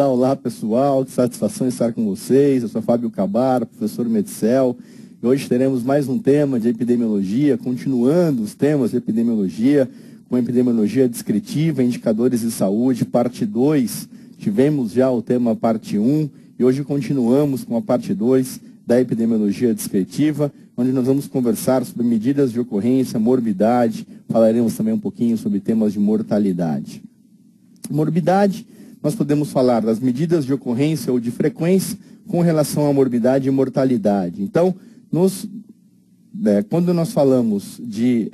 Olá, olá pessoal, que satisfação estar com vocês. Eu sou Fábio Cabara, professor Medcel. E hoje teremos mais um tema de epidemiologia, continuando os temas de epidemiologia, com epidemiologia descritiva, indicadores de saúde, parte 2. Tivemos já o tema parte 1 e hoje continuamos com a parte 2 da epidemiologia descritiva, onde nós vamos conversar sobre medidas de ocorrência, morbidade, falaremos também um pouquinho sobre temas de mortalidade. Morbidade, nós podemos falar das medidas de ocorrência ou de frequência com relação à morbidade e mortalidade. Então, quando nós falamos de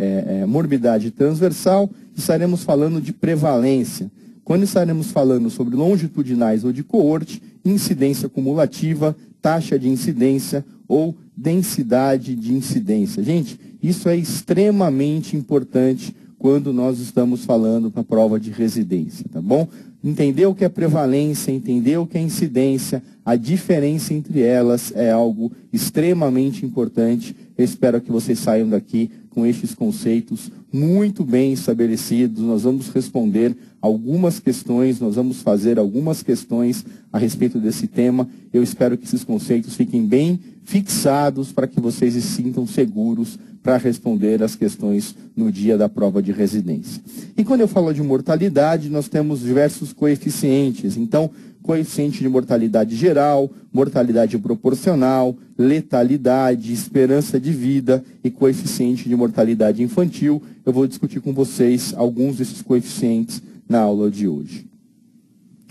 morbidade transversal, estaremos falando de prevalência. Quando estaremos falando sobre longitudinais ou de coorte, incidência cumulativa, taxa de incidência ou densidade de incidência. Gente, isso é extremamente importante quando nós estamos falando para a prova de residência, tá bom? Entender o que é prevalência, entender o que é incidência, a diferença entre elas é algo extremamente importante. Eu espero que vocês saiam daqui com estes conceitos muito bem estabelecidos. Nós vamos responder algumas questões, nós vamos fazer algumas questões a respeito desse tema. Eu espero que esses conceitos fiquem bem fixados para que vocês se sintam seguros para responder as questões no dia da prova de residência. E quando eu falo de mortalidade, nós temos diversos coeficientes. Então, coeficiente de mortalidade geral, mortalidade proporcional, letalidade, esperança de vida e coeficiente de mortalidade infantil. Eu vou discutir com vocês alguns desses coeficientes na aula de hoje.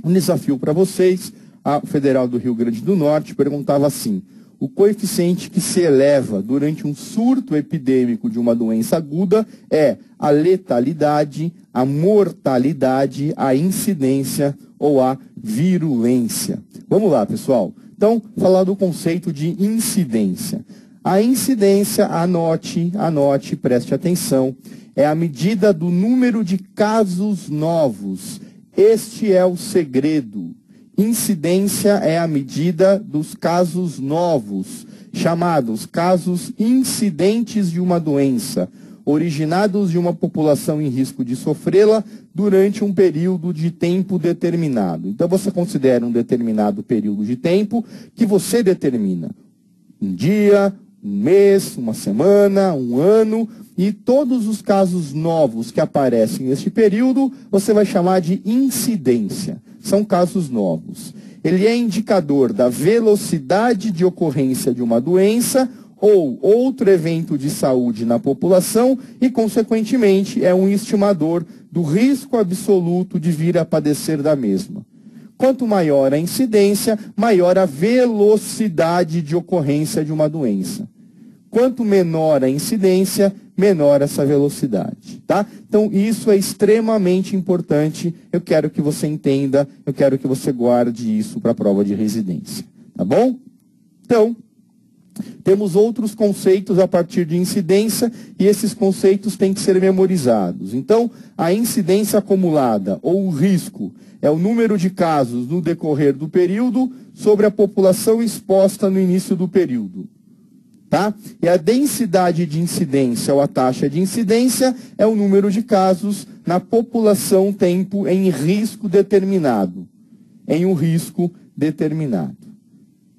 Um desafio para vocês, a Federal do Rio Grande do Norte perguntava assim: o coeficiente que se eleva durante um surto epidêmico de uma doença aguda é a letalidade, a mortalidade, a incidência ou a virulência. Vamos lá, pessoal. Então, falar do conceito de incidência. A incidência, anote, preste atenção, é a medida do número de casos novos. Este é o segredo. Incidência é a medida dos casos novos, chamados casos incidentes de uma doença, originados de uma população em risco de sofrê-la durante um período de tempo determinado. Então, você considera um determinado período de tempo que você determina. Um dia, um mês, uma semana, um ano, e todos os casos novos que aparecem neste período, você vai chamar de incidência. São casos novos. Ele é indicador da velocidade de ocorrência de uma doença ou outro evento de saúde na população e, consequentemente, é um estimador do risco absoluto de vir a padecer da mesma. Quanto maior a incidência, maior a velocidade de ocorrência de uma doença. Quanto menor a incidência, menor essa velocidade, tá? Então, isso é extremamente importante. Eu quero que você entenda, eu quero que você guarde isso para a prova de residência, tá bom? Então, temos outros conceitos a partir de incidência e esses conceitos têm que ser memorizados. Então, a incidência acumulada ou o risco é o número de casos no decorrer do período sobre a população exposta no início do período. Tá? E a densidade de incidência ou a taxa de incidência é o número de casos na população tempo em risco determinado. Em um risco determinado.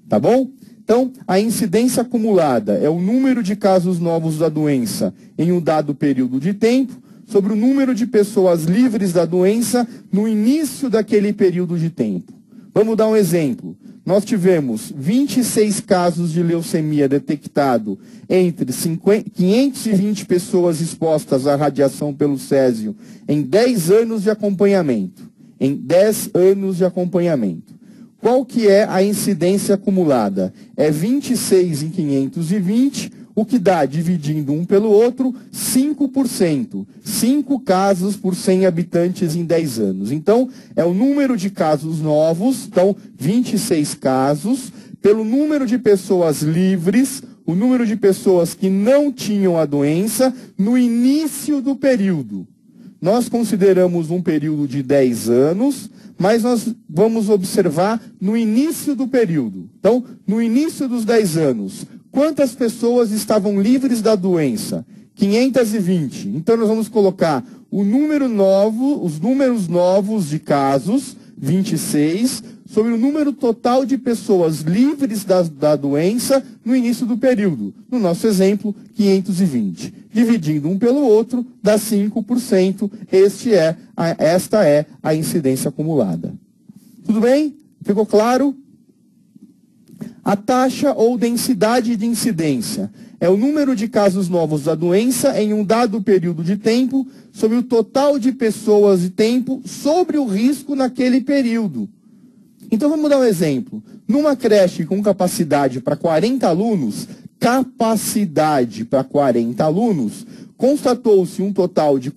Tá bom? Então, a incidência acumulada é o número de casos novos da doença em um dado período de tempo sobre o número de pessoas livres da doença no início daquele período de tempo. Vamos dar um exemplo. Nós tivemos 26 casos de leucemia detectado entre 520 pessoas expostas à radiação pelo césio em 10 anos de acompanhamento. Em 10 anos de acompanhamento. Qual que é a incidência acumulada? É 26 em 520, o que dá, dividindo um pelo outro, 5%. 5 casos por 100 habitantes em 10 anos. Então, é o número de casos novos, então, 26 casos, pelo número de pessoas livres, o número de pessoas que não tinham a doença no início do período. Nós consideramos um período de 10 anos, mas nós vamos observar no início do período. Então, no início dos 10 anos, quantas pessoas estavam livres da doença? 520. Então, nós vamos colocar o número novo, os números novos de casos, 26, sobre o número total de pessoas livres da doença no início do período. No nosso exemplo, 520. Dividindo um pelo outro, dá 5%. Esta é a incidência acumulada. Tudo bem? Ficou claro? A taxa ou densidade de incidência é o número de casos novos da doença em um dado período de tempo sobre o total de pessoas e tempo sobre o risco naquele período. Então vamos dar um exemplo. Numa creche com capacidade para 40 alunos, constatou-se um total de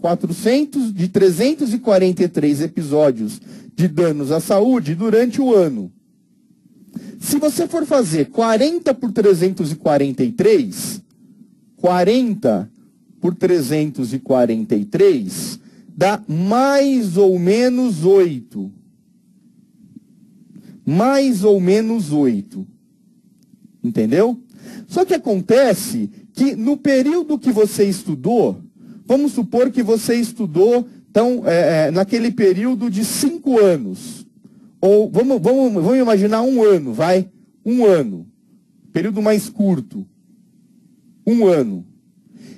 343 episódios de danos à saúde durante o ano. Se você for fazer 40 por 343, 40 por 343 dá mais ou menos 8. Mais ou menos 8. Entendeu? Só que acontece que no período que você estudou, vamos supor que você estudou então, naquele período de 5 anos. Ou vamos imaginar um ano, vai? Um ano. Período mais curto. Um ano.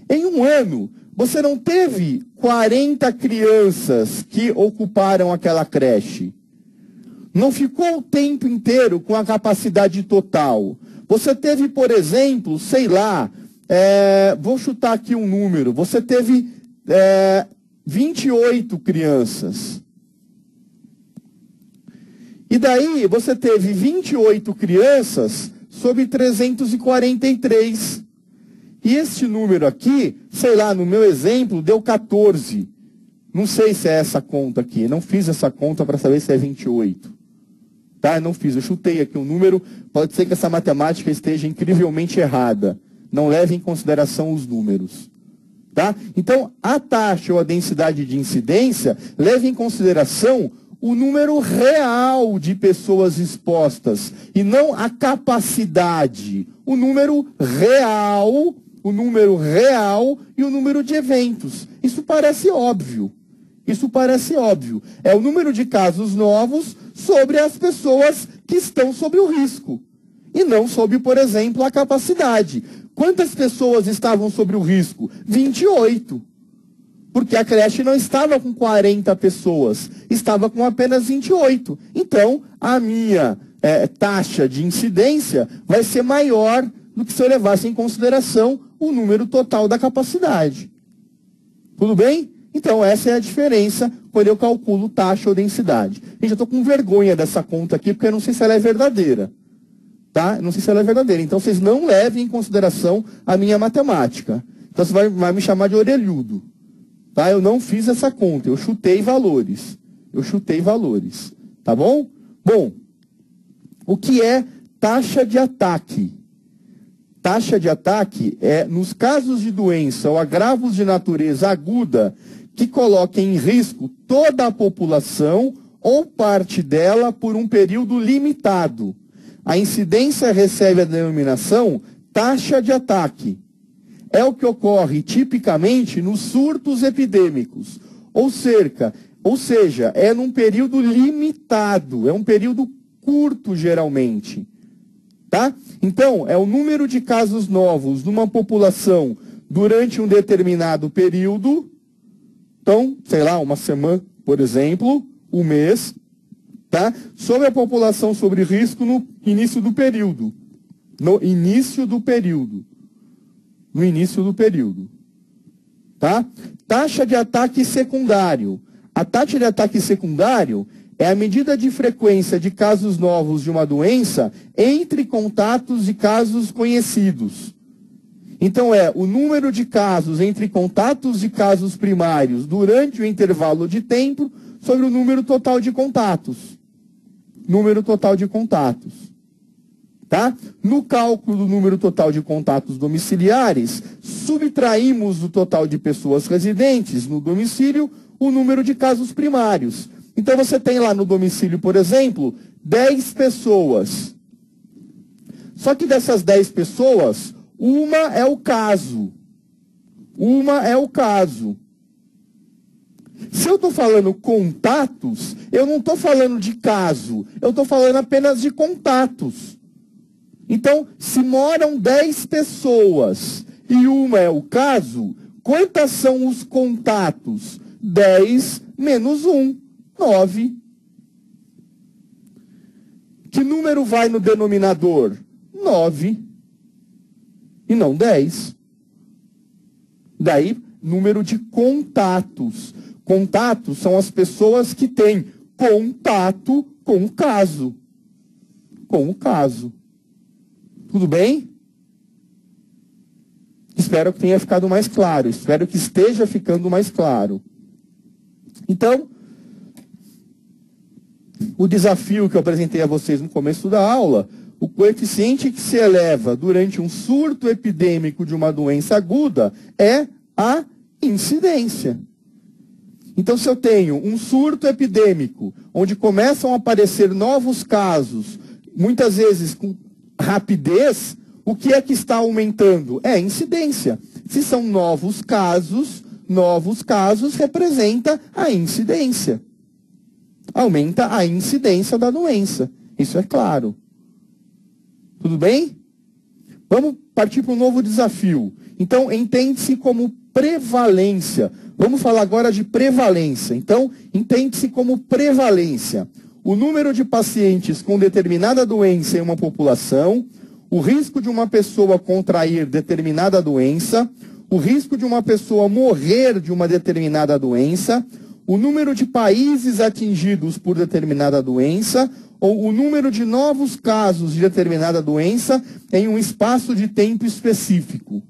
Em um ano, você não teve 40 crianças que ocuparam aquela creche. Não ficou o tempo inteiro com a capacidade total. Você teve, por exemplo, sei lá, vou chutar aqui um número. Você teve 28 crianças. E daí você teve 28 crianças sobre 343. E este número aqui, sei lá, no meu exemplo, deu 14. Não sei se é essa conta aqui. Não fiz essa conta para saber se é 28. Tá? Não fiz. Eu chutei aqui um número. Pode ser que essa matemática esteja incrivelmente errada. Não leve em consideração os números. Tá? Então, a taxa ou a densidade de incidência leva em consideração o número real de pessoas expostas e não a capacidade. O número real e o número de eventos. Isso parece óbvio. É o número de casos novos sobre as pessoas que estão sob o risco. E não sobre, por exemplo, a capacidade. Quantas pessoas estavam sobre o risco? 28. Porque a creche não estava com 40 pessoas, estava com apenas 28. Então, a minha taxa de incidência vai ser maior do que se eu levasse em consideração o número total da capacidade. Tudo bem? Então, essa é a diferença quando eu calculo taxa ou densidade. Gente, eu estou com vergonha dessa conta aqui, porque eu não sei se ela é verdadeira. Tá? Não sei se ela é verdadeira. Então, vocês não levem em consideração a minha matemática. Então, você vai me chamar de orelhudo. Tá? Eu não fiz essa conta, eu chutei valores. Tá bom? Bom, o que é taxa de ataque? Taxa de ataque é nos casos de doença ou agravos de natureza aguda que coloquem em risco toda a população ou parte dela por um período limitado. A incidência recebe a denominação taxa de ataque. É o que ocorre tipicamente nos surtos epidêmicos, ou seja, é num período limitado, é um período curto geralmente. Tá? Então, é o número de casos novos numa população durante um determinado período, então, sei lá, uma semana, por exemplo, um mês, tá? Sobre a população sobre risco no início do período. No início do período. Tá? Taxa de ataque secundário. A taxa de ataque secundário é a medida de frequência de casos novos de uma doença entre contatos de casos conhecidos. Então, é o número de casos entre contatos de casos primários durante o intervalo de tempo sobre o número total de contatos. Tá? No cálculo do número total de contatos domiciliares, subtraímos do total de pessoas residentes no domicílio o número de casos primários. Então você tem lá no domicílio, por exemplo, 10 pessoas. Só que dessas 10 pessoas, uma é o caso. Se eu estou falando contatos, eu não estou falando de caso, eu estou falando apenas de contatos. Então, se moram 10 pessoas e uma é o caso, quantas são os contatos? 10 menos 1, 9. Que número vai no denominador? 9. E não 10. Daí, número de contatos. Contatos são as pessoas que têm contato com o caso. Com o caso. Tudo bem? Espero que tenha ficado mais claro. Espero que esteja ficando mais claro. Então, o desafio que eu apresentei a vocês no começo da aula, o coeficiente que se eleva durante um surto epidêmico de uma doença aguda é a incidência. Então, se eu tenho um surto epidêmico, onde começam a aparecer novos casos, muitas vezes com rapidez, o que é que está aumentando? É a incidência. Se são novos casos representa a incidência. Aumenta a incidência da doença. Isso é claro. Tudo bem? Vamos partir para um novo desafio. Então, entende-se como prevalência. Vamos falar agora de prevalência. Então, entende-se como prevalência. O número de pacientes com determinada doença em uma população, o risco de uma pessoa contrair determinada doença, o risco de uma pessoa morrer de uma determinada doença, o número de países atingidos por determinada doença, ou o número de novos casos de determinada doença em um espaço de tempo específico.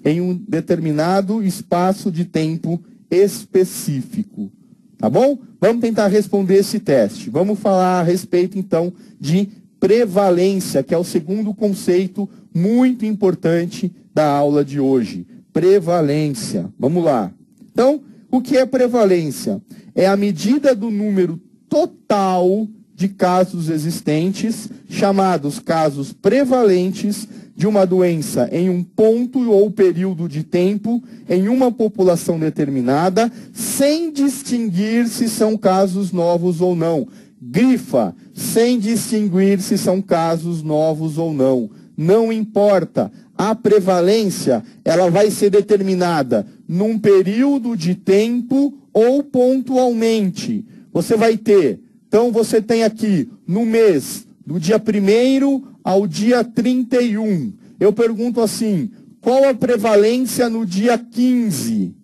Em um determinado espaço de tempo específico. Tá bom? Vamos tentar responder esse teste. Vamos falar a respeito, então, de prevalência, que é o segundo conceito muito importante da aula de hoje. Prevalência. Vamos lá. Então, o que é prevalência? É a medida do número total de casos existentes, chamados casos prevalentes, de uma doença em um ponto ou período de tempo, em uma população determinada, sem distinguir se são casos novos ou não. Grifa, sem distinguir se são casos novos ou não. Não importa. A prevalência, ela vai ser determinada num período de tempo ou pontualmente. Você vai ter, então você tem aqui, no mês, do dia 1º ao dia 31. Eu pergunto assim, qual a prevalência no dia 15?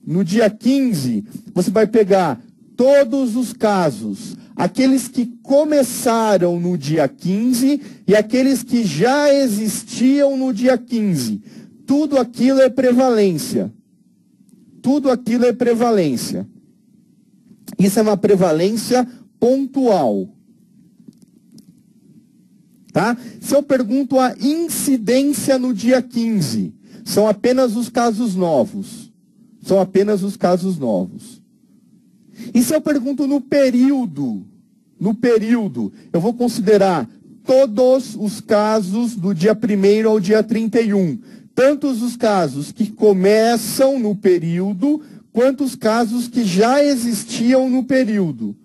No dia 15, você vai pegar todos os casos, aqueles que começaram no dia 15 e aqueles que já existiam no dia 15. Tudo aquilo é prevalência. Tudo aquilo é prevalência. Isso é uma prevalência pontual. Tá? Se eu pergunto a incidência no dia 15, são apenas os casos novos. São apenas os casos novos. E se eu pergunto no período, eu vou considerar todos os casos do dia 1º ao dia 31. Tanto os casos que começam no período, quanto os casos que já existiam no período.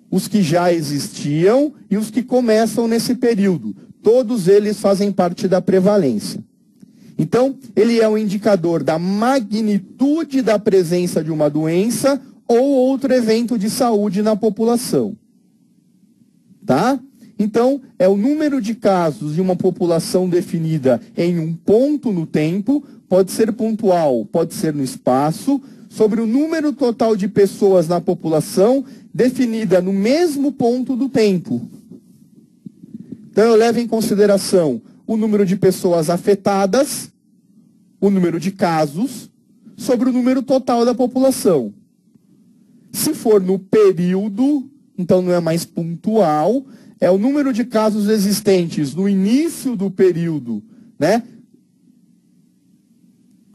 Os que já existiam e os que começam nesse período. Todos eles fazem parte da prevalência. Então, ele é um indicador da magnitude da presença de uma doença ou outro evento de saúde na população. Tá? Então, é o número de casos de uma população definida em um ponto no tempo, pode ser pontual, pode ser no espaço, sobre o número total de pessoas na população definida no mesmo ponto do tempo. Então, eu levo em consideração o número de pessoas afetadas, o número de casos, sobre o número total da população. Se for no período, então não é mais pontual, é o número de casos existentes no início do período, né?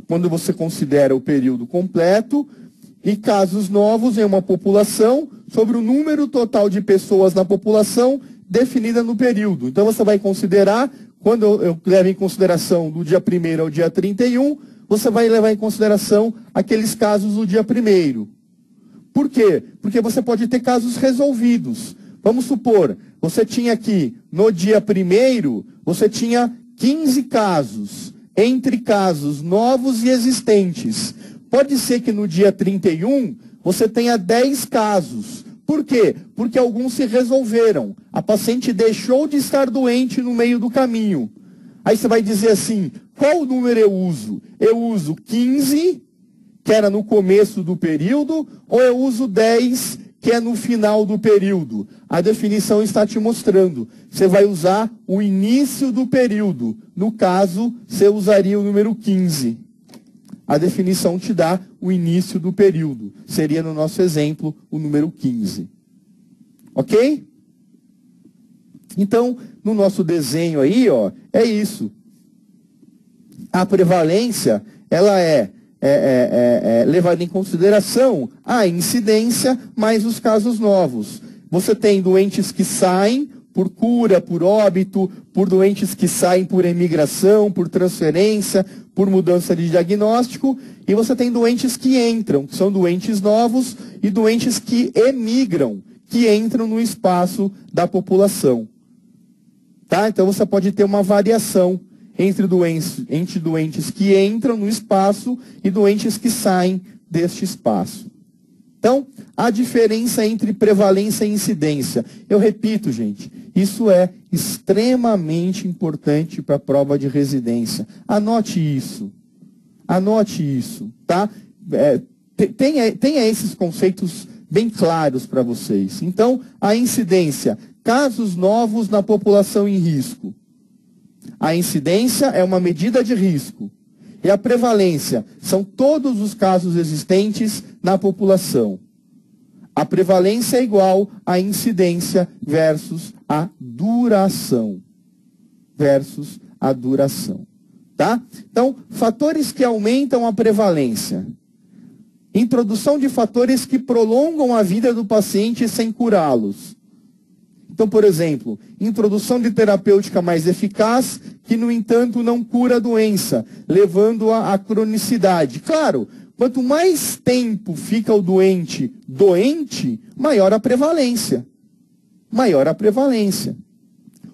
Quando você considera o período completo, e casos novos em uma população sobre o número total de pessoas na população definida no período. Então você vai considerar, quando eu levo em consideração do dia 1º ao dia 31, você vai levar em consideração aqueles casos do dia 1º. Por quê? Porque você pode ter casos resolvidos. Vamos supor, você tinha aqui, no dia 1º, você tinha 15 casos, entre casos novos e existentes. Pode ser que no dia 31, você tenha 10 casos. Por quê? Porque alguns se resolveram. A paciente deixou de estar doente no meio do caminho. Aí você vai dizer assim, qual número eu uso? Eu uso 15, que era no começo do período, ou eu uso 10, que é no final do período? A definição está te mostrando. Você vai usar o início do período. No caso, você usaria o número 15. A definição te dá o início do período. Seria, no nosso exemplo, o número 15. Ok? Então, no nosso desenho aí, ó, é isso. A prevalência, ela é levada em consideração a incidência mais os casos novos. Você tem doentes que saem por cura, por óbito, por doentes que saem por emigração, por transferência, por mudança de diagnóstico, e você tem doentes que entram, que são doentes novos, e doentes que emigram, que entram no espaço da população. Tá? Então você pode ter uma variação entre doentes que entram no espaço e doentes que saem deste espaço. Então, a diferença entre prevalência e incidência. Eu repito, gente, isso é extremamente importante para a prova de residência. Anote isso. Anote isso, tá? Tenha esses conceitos bem claros para vocês. Então, a incidência, casos novos na população em risco. A incidência é uma medida de risco. E a prevalência são todos os casos existentes na população. A prevalência é igual à incidência versus a duração. Versus a duração. Tá? Então, fatores que aumentam a prevalência. Introdução de fatores que prolongam a vida do paciente sem curá-los. Então, por exemplo, introdução de terapêutica mais eficaz, que, no entanto, não cura a doença, levando-a à cronicidade. Claro, quanto mais tempo fica o doente, maior a prevalência. Maior a prevalência.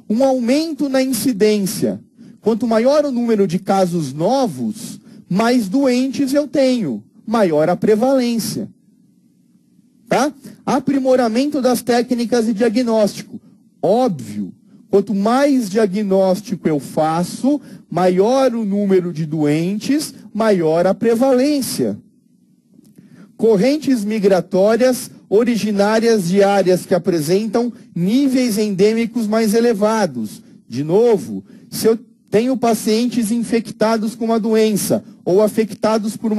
Um aumento na incidência. Quanto maior o número de casos novos, mais doentes eu tenho. Maior a prevalência. Tá? Aprimoramento das técnicas de diagnóstico. Óbvio, quanto mais diagnóstico eu faço, maior o número de doentes, maior a prevalência. Correntes migratórias originárias de áreas que apresentam níveis endêmicos mais elevados. De novo, se eu tenho pacientes infectados com uma doença ou afetados por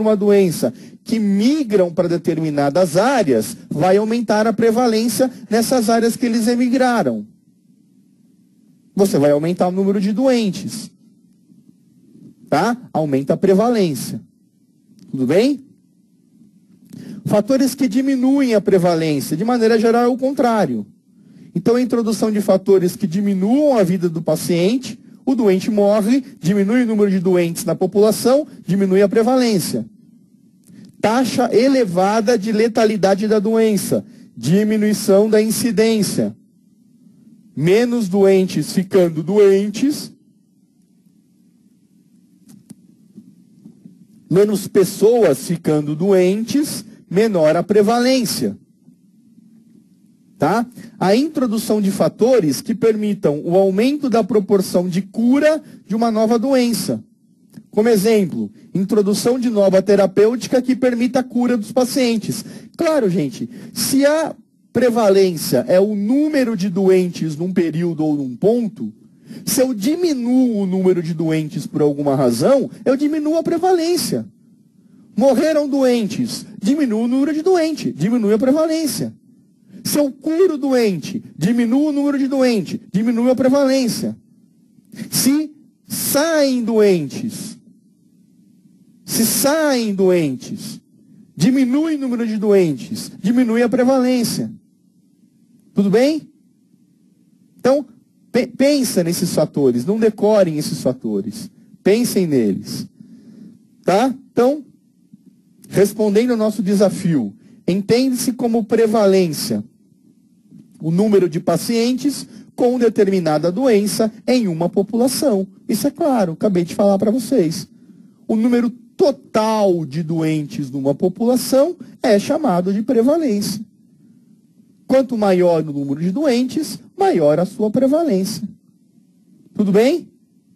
uma doença que migram para determinadas áreas, vai aumentar a prevalência nessas áreas que eles emigraram. Você vai aumentar o número de doentes. Tá? Aumenta a prevalência. Tudo bem? Fatores que diminuem a prevalência. De maneira geral, é o contrário. Então, a introdução de fatores que diminuam a vida do paciente, o doente morre, diminui o número de doentes na população, diminui a prevalência. Taxa elevada de letalidade da doença, diminuição da incidência. Menos doentes ficando doentes, menos pessoas ficando doentes, menor a prevalência. Tá? A introdução de fatores que permitam o aumento da proporção de cura de uma nova doença. Como exemplo, introdução de nova terapêutica que permita a cura dos pacientes. Claro, gente, se a prevalência é o número de doentes num período ou num ponto, se eu diminuo o número de doentes por alguma razão, eu diminuo a prevalência. Morreram doentes, diminuo o número de doentes, diminui a prevalência. Se eu curo o doente, diminuo o número de doentes, diminui a prevalência. Se saem doentes, diminui o número de doentes, diminui a prevalência. Tudo bem? Então, pensa nesses fatores, não decorem esses fatores. Pensem neles. Tá? Então, respondendo ao nosso desafio, entende-se como prevalência o número de pacientes com determinada doença em uma população. Isso é claro, acabei de falar para vocês. O número total de doentes numa população é chamado de prevalência. Quanto maior o número de doentes, maior a sua prevalência. Tudo bem?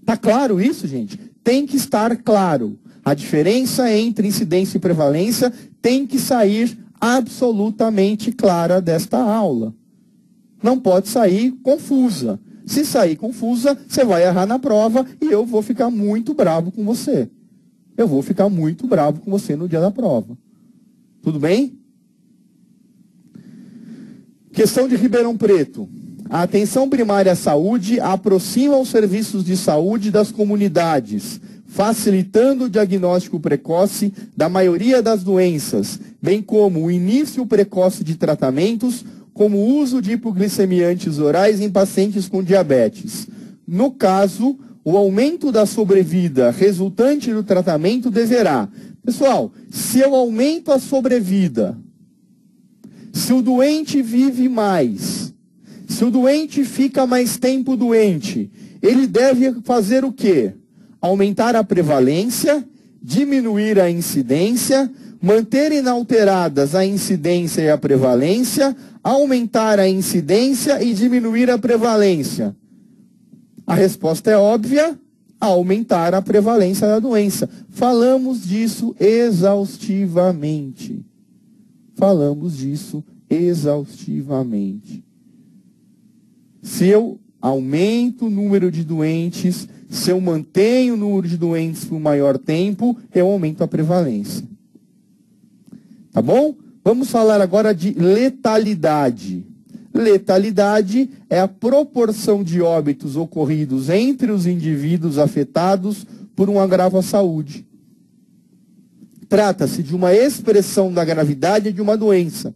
Tá claro isso, gente? Tem que estar claro. A diferença entre incidência e prevalência tem que sair absolutamente clara desta aula. Não pode sair confusa. Se sair confusa, você vai errar na prova e eu vou ficar muito bravo com você. Eu vou ficar muito bravo com você no dia da prova. Tudo bem? Questão de Ribeirão Preto. A atenção primária à saúde aproxima os serviços de saúde das comunidades, facilitando o diagnóstico precoce da maioria das doenças, bem como o início precoce de tratamentos, como o uso de hipoglicemiantes orais em pacientes com diabetes. No caso, o aumento da sobrevida resultante do tratamento deverá... Pessoal, se eu aumento a sobrevida, se o doente vive mais, se o doente fica mais tempo doente, ele deve fazer o quê? Aumentar a prevalência, diminuir a incidência, manter inalteradas a incidência e a prevalência, aumentar a incidência e diminuir a prevalência. A resposta é óbvia, aumentar a prevalência da doença. Falamos disso exaustivamente. Falamos disso exaustivamente. Se eu aumento o número de doentes, se eu mantenho o número de doentes por maior tempo, eu aumento a prevalência. Tá bom? Vamos falar agora de letalidade. Letalidade é a proporção de óbitos ocorridos entre os indivíduos afetados por um agravo à saúde. Trata-se de uma expressão da gravidade de uma doença.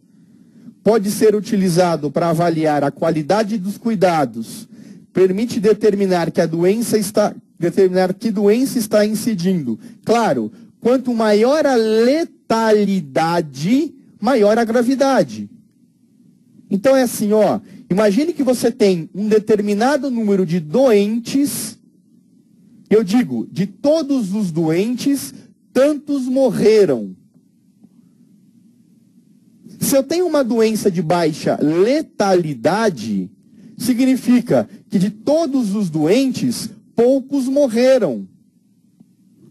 Pode ser utilizado para avaliar a qualidade dos cuidados. Permite determinar que doença está incidindo. Claro, quanto maior a letalidade, maior a gravidade. Então é assim, ó, imagine que você tem um determinado número de doentes, eu digo, de todos os doentes, tantos morreram. Se eu tenho uma doença de baixa letalidade, significa que de todos os doentes, poucos morreram.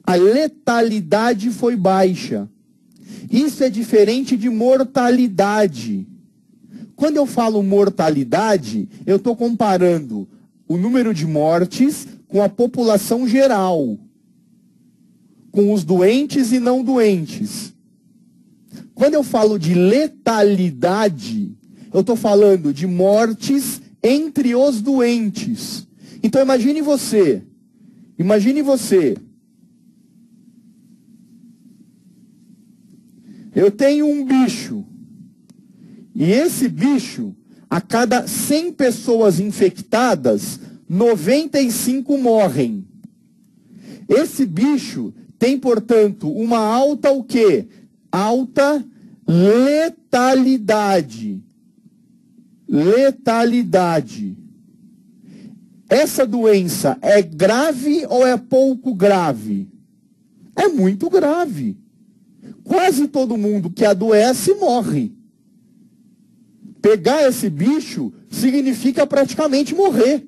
A letalidade foi baixa. Isso é diferente de mortalidade. Quando eu falo mortalidade, eu estou comparando o número de mortes com a população geral, com os doentes e não doentes. Quando eu falo de letalidade, eu estou falando de mortes entre os doentes. Então imagine você, eu tenho um bicho, e esse bicho, a cada 100 pessoas infectadas, 95 morrem. Esse bicho tem, portanto, uma alta o quê? Alta letalidade. Letalidade. Essa doença é grave ou é pouco grave? É muito grave. Quase todo mundo que adoece morre. Pegar esse bicho significa praticamente morrer.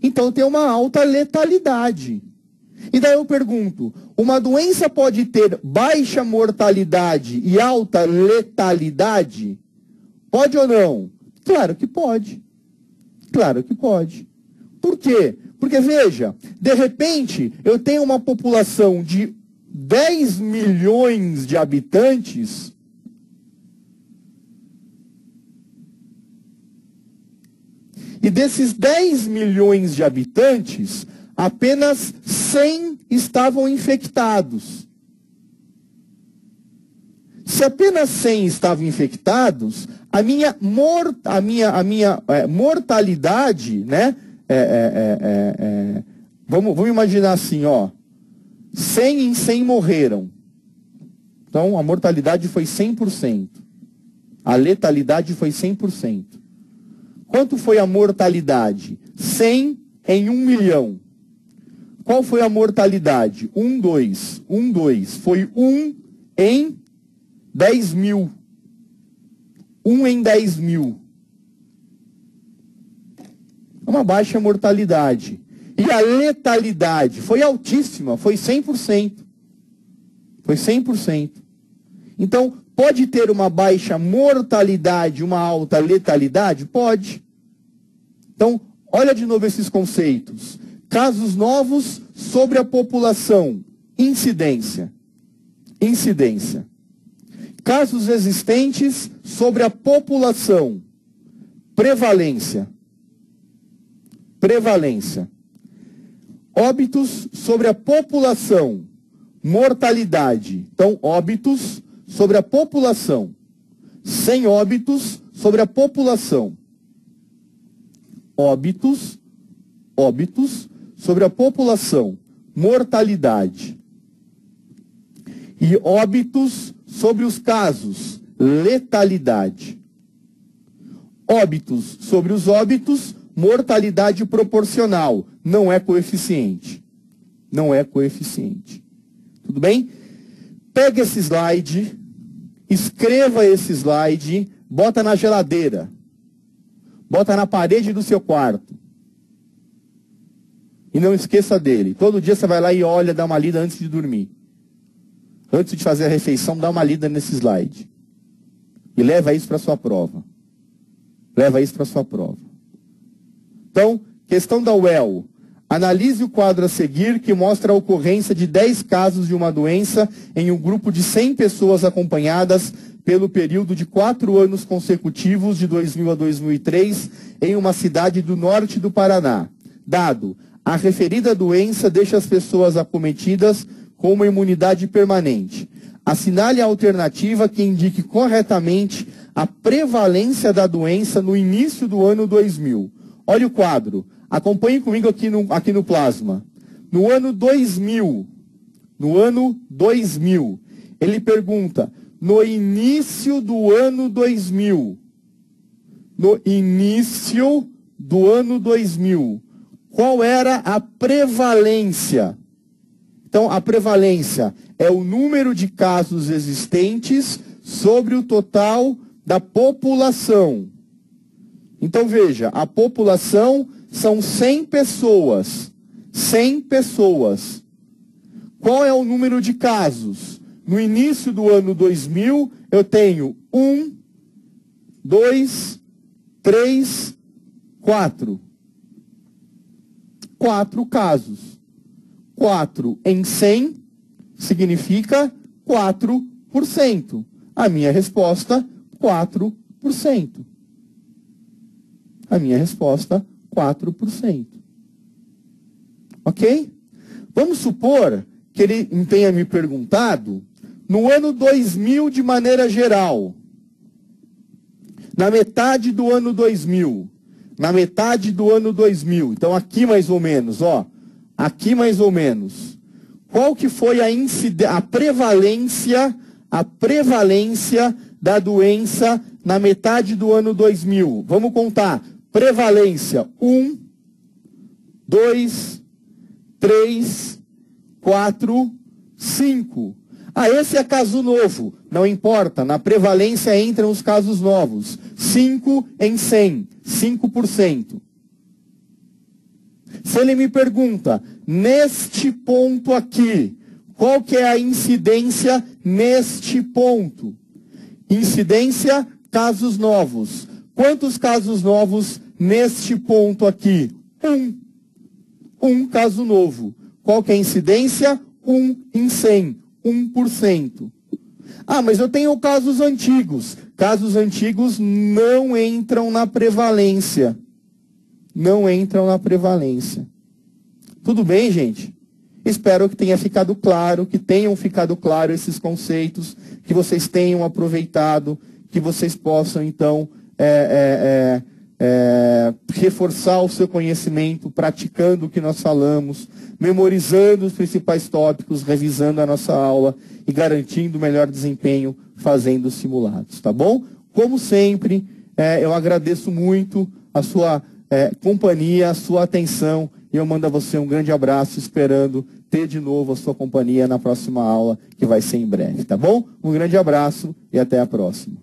Então tem uma alta letalidade. E daí eu pergunto, uma doença pode ter baixa mortalidade e alta letalidade? Pode ou não? Claro que pode. Claro que pode. Por quê? Porque, veja, de repente, eu tenho uma população de 10 milhões de habitantes, e desses 10 milhões de habitantes, apenas 100 estavam infectados. Se apenas 100 estavam infectados, a minha mortalidade, né? Vamos imaginar assim, ó. 100 em 100 morreram. Então, a mortalidade foi 100%. A letalidade foi 100%. Quanto foi a mortalidade? 100 em 1 milhão. Qual foi a mortalidade? 1, 2. 1, 2. Foi 1 em 10 mil. 1 em 10 mil. É uma baixa mortalidade. E a letalidade foi altíssima, foi 100%. Foi 100%. Então, pode ter uma baixa mortalidade, uma alta letalidade? Pode. Então, olha de novo esses conceitos. Casos novos sobre a população. Incidência. Incidência. Casos existentes sobre a população. Prevalência. Prevalência. Óbitos sobre a população. Mortalidade. Então, óbitos sobre a população. Sem óbitos sobre a população. Óbitos sobre a população. Mortalidade. E óbitos sobre os casos. Letalidade. Óbitos sobre os óbitos. Mortalidade proporcional. Não é coeficiente. Não é coeficiente. Tudo bem? Pega esse slide, escreva esse slide, bota na geladeira. Bota na parede do seu quarto. E não esqueça dele. Todo dia você vai lá e olha, dá uma lida antes de dormir. Antes de fazer a refeição, dá uma lida nesse slide. E leva isso para a sua prova. Leva isso para a sua prova. Então, questão da UEL. Analise o quadro a seguir que mostra a ocorrência de 10 casos de uma doença em um grupo de 100 pessoas acompanhadas pelo período de 4 anos consecutivos, de 2000 a 2003, em uma cidade do norte do Paraná. Dado, a referida doença deixa as pessoas acometidas com uma imunidade permanente. Assinale a alternativa que indique corretamente a prevalência da doença no início do ano 2000. Olha o quadro. Acompanhe comigo aqui no plasma. No ano 2000, ele pergunta, no início do ano 2000, qual era a prevalência? Então, a prevalência é o número de casos existentes sobre o total da população. Então, veja, a população são 100 pessoas. 100 pessoas. Qual é o número de casos? No início do ano 2000, eu tenho 1, 2, 3, 4. 4 casos. 4 em 100 significa 4%. A minha resposta, 4%. A minha resposta, 4%. Ok? Vamos supor que ele tenha me perguntado, no ano 2000 de maneira geral, na metade do ano 2000, então aqui mais ou menos, ó, aqui mais ou menos, qual que foi a prevalência da doença na metade do ano 2000? Vamos contar. Prevalência, 1, 2, 3, 4, 5. Ah, esse é caso novo. Não importa, na prevalência entram os casos novos. 5 em 100, 5%. Se ele me pergunta, neste ponto aqui, qual que é a incidência neste ponto? Incidência, casos novos. Quantos casos novos neste ponto aqui? 1 caso novo. Qual que é a incidência? 1 em 100, 1%. Ah, mas eu tenho casos antigos. Casos antigos não entram na prevalência. Não entram na prevalência. Tudo bem, gente? Espero que tenha ficado claro, que tenham ficado claro esses conceitos, que vocês tenham aproveitado, que vocês possam, então, reforçar o seu conhecimento, praticando o que nós falamos, memorizando os principais tópicos, revisando a nossa aula e garantindo o melhor desempenho fazendo os simulados, tá bom? Como sempre, eu agradeço muito a sua companhia, a sua atenção, e eu mando a você um grande abraço, esperando ter de novo a sua companhia na próxima aula, que vai ser em breve, tá bom? Um grande abraço e até a próxima.